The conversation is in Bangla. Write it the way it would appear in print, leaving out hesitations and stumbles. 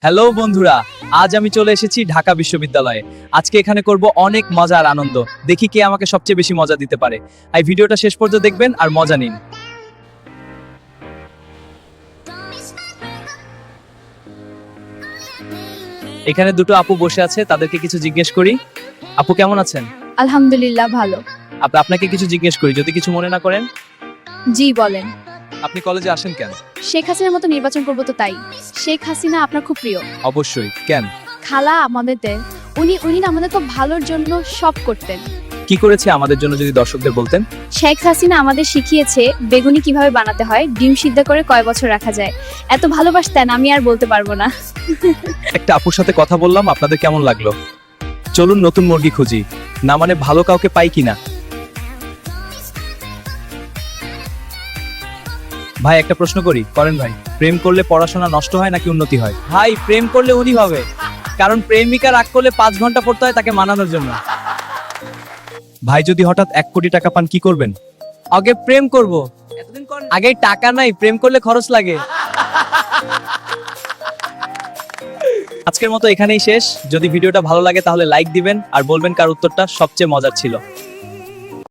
হ্যালো বন্ধুরা, আজ আমি চলে এসেছি ঢাকা বিশ্ববিদ্যালয়ে। আজকে এখানে করব অনেক মজা আর আনন্দ। দেখি কে আমাকে সবচেয়ে বেশি মজা দিতে পারে। এই ভিডিওটা শেষ পর্যন্ত দেখবেন আর মজা নিন। এখানে দুটো আপু বসে আছে, তাদেরকে কিছু জিজ্ঞেস করি। আপু কেমন আছেন? আলহামদুলিল্লাহ ভালো। আপনাকে কিছু জিজ্ঞেস করি, যদি কিছু মনে না করেন। জি বলেন। আপনি কলেজে আসেন কেন? শেখ হাসিনার মতো নির্বাচন করবো তো তাই। শেখ হাসিনা আপনার খুব প্রিয়। অবশ্যই। কেন? খালা আমাদের দেন, উনি না আমাদের তো ভালোর জন্য সব করতেন। কি করেছে আমাদের জন্য যদি দর্শকদের বলতেন? শেখ হাসিনা আমাদের শিখিয়েছে বেগুনি কিভাবে বানাতে হয়, ডিম সিদ্ধ করে কয় বছর রাখা যায়। এত ভালোবাসতেন আমি আর বলতে পারবো না। একটা আপুর সাথে কথা বললাম, আপনাদের কেমন লাগলো? চলুন নতুন মুরগি খুঁজি। না মানে ভালো কাউকে পাই কিনা। ভাই একটা প্রশ্ন করি, করেন ভাই? প্রেম করলে পড়াশোনা নষ্ট হয় নাকি উন্নতি হয়? ভাই প্রেম করলে উনি হবে, কারণ প্রেমিকা রাগ করলে 5 ঘন্টা পড়তে হয় তাকে মানানোর জন্য। ভাই যদি হঠাৎ 1 কোটি টাকা পান কি করবেন? আগে প্রেম করব। আগে টাকা নাই, প্রেম করলে খরচ লাগে। আজকের মতো এখানেই শেষ। যদি ভিডিওটা ভালো লাগে তাহলে লাইক দিবেন আর বলবেন কার উত্তরটা সবচেয়ে মজার ছিল।